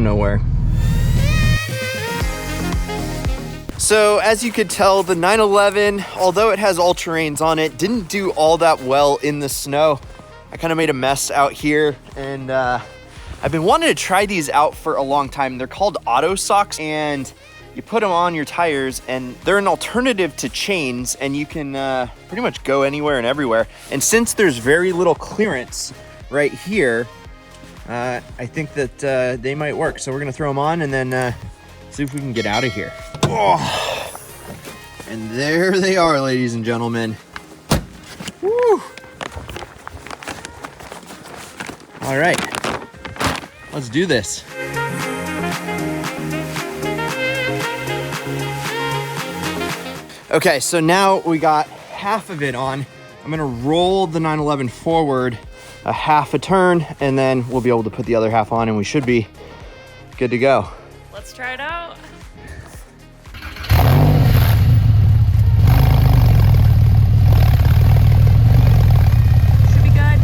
going nowhere. So as you could tell, the 911, although it has all-terrains on it, didn't do all that well in the snow. I kind of made a mess out here, and I've been wanting to try these out for a long time. They're called Autosocks, and you put them on your tires, and they're an alternative to chains, and you can pretty much go anywhere and everywhere. And since there's very little clearance right here, I think that they might work. So we're gonna throw them on and then see if we can get out of here. Oh. And there they are, ladies and gentlemen. Woo. All right, let's do this. Okay, so now we got half of it on. I'm gonna roll the 911 forward a half a turn, and then we'll be able to put the other half on, and we should be good to go. Let's try it out. Should be good.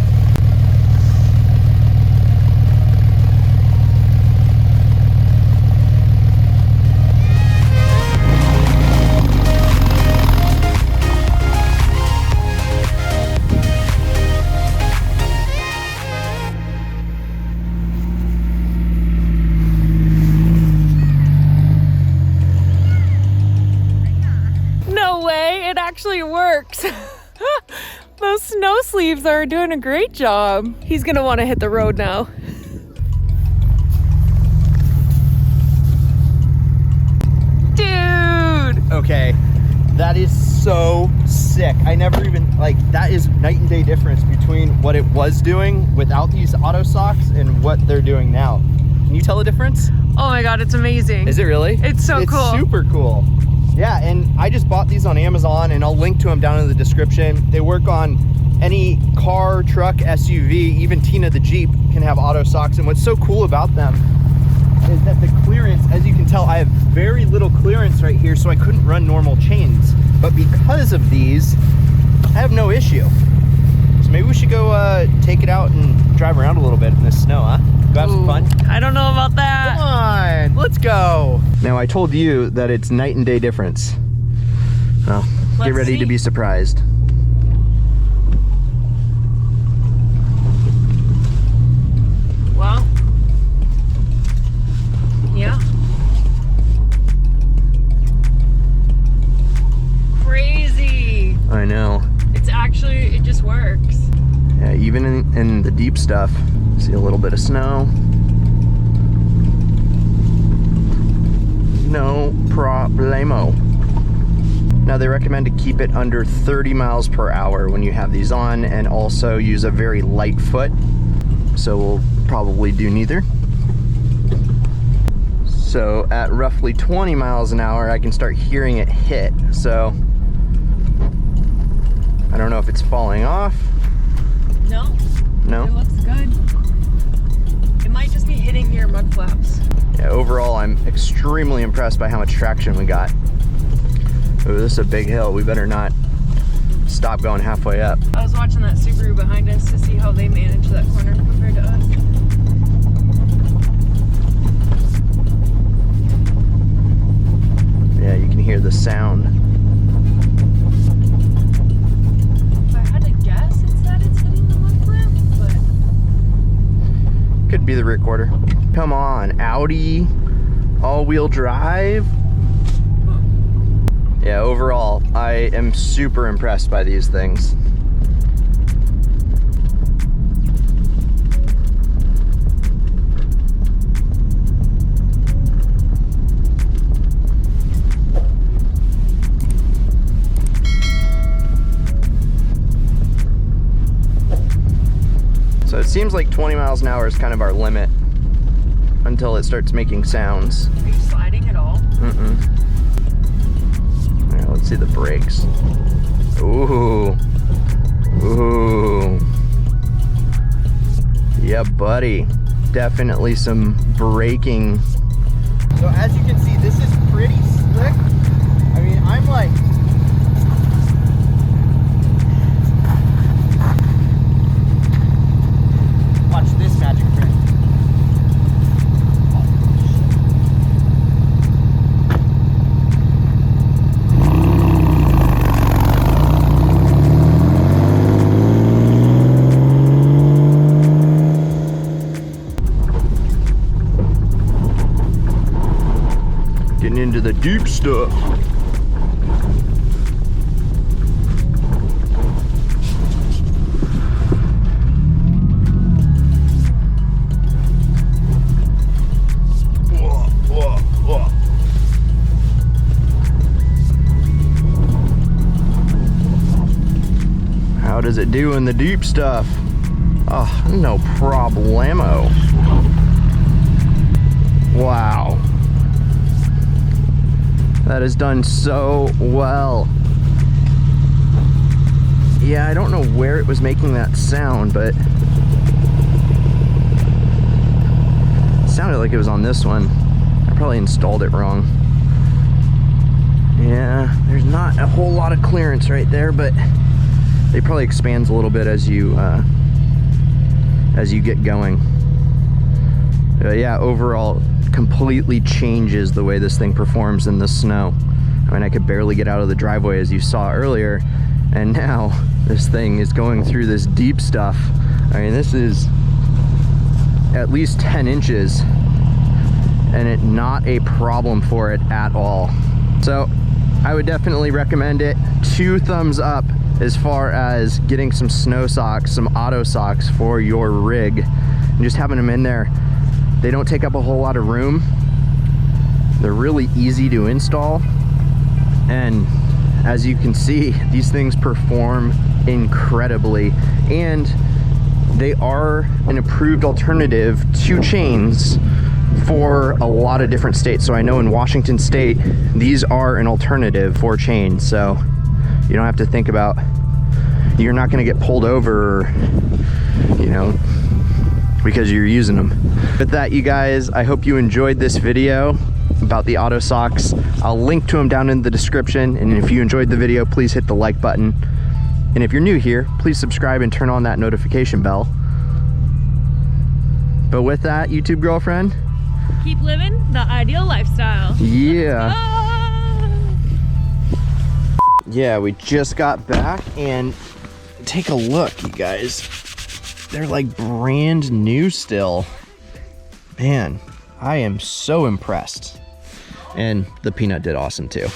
It actually works. Those snow sleeves are doing a great job. He's gonna want to hit the road now. Dude! Okay, that is so sick. I never even, like, that is night and day difference between what it was doing without these Autosocks and what they're doing now. Can you tell the difference? Oh my God, it's amazing. Is it really? It's so cool. It's super cool. Yeah, and I just bought these on Amazon, and I'll link to them down in the description. They work on any car, truck, SUV, even Tina the Jeep can have Autosocks. And what's so cool about them is that the clearance, as you can tell, I have very little clearance right here, so I couldn't run normal chains. But because of these, I have no issue. So maybe we should go take it out and drive around a little bit in the snow, huh? Go have some fun? I don't know about that. Come on, let's go. Now, I told you that it's night and day difference. Well, get ready to be surprised. Well, yeah. Crazy. I know. It's actually, it just works. Yeah, even in the deep stuff, see a little bit of snow. No problemo. Now, they recommend to keep it under 30 miles per hour when you have these on, and also use a very light foot. So we'll probably do neither. So at roughly 20 miles an hour, I can start hearing it hit. So I don't know if it's falling off. No. No? It looks good. It might just be hitting your mud flaps. Yeah, overall, I'm extremely impressed by how much traction we got. Oh, this is a big hill. We better not stop going halfway up. I was watching that Subaru behind us to see how they manage that corner compared to us. Yeah, you can hear the sound. If I had to guess, it's that it's hitting the mud flap, but... Could be the rear quarter. Come on, Audi all-wheel drive. Yeah, overall, I am super impressed by these things. So it seems like 20 miles an hour is kind of our limit until it starts making sounds. Are you sliding at all? Mm-mm. All right, let's see the brakes. Ooh. Ooh. Yeah, buddy. Definitely some braking. So as you can see, this is pretty slick. I mean, I'm like... Watch this magic trick. stuff. How does it do in the deep stuff? Oh, no problemo. Wow. That is done so well. Yeah, I don't know where it was making that sound, but it sounded like it was on this one. I probably installed it wrong. Yeah, there's not a whole lot of clearance right there, but it probably expands a little bit as you get going. Yeah, overall, completely changes the way this thing performs in the snow. I mean, I could barely get out of the driveway as you saw earlier, and now this thing is going through this deep stuff. I mean, this is at least 10 inches, and it not a problem for it at all. So I would definitely recommend it. 2 thumbs up as far as getting some snow socks, some Autosocks for your rig, and just having them in there. They don't take up a whole lot of room. They're really easy to install. And as you can see, these things perform incredibly. And they are an approved alternative to chains for a lot of different states. So I know in Washington State, these are an alternative for chains. So you don't have to think about, you're not gonna get pulled over, or, you know, because you're using them. With that, you guys, I hope you enjoyed this video about the Autosocks. I'll link to them down in the description, and if you enjoyed the video, please hit the like button. And if you're new here, please subscribe and turn on that notification bell. But with that, YouTube girlfriend, Keep living the ideal lifestyle. yeah. Yeah, we just got back, and take a look, you guys. They're like brand new still. Man, I am so impressed. And the peanut did awesome too.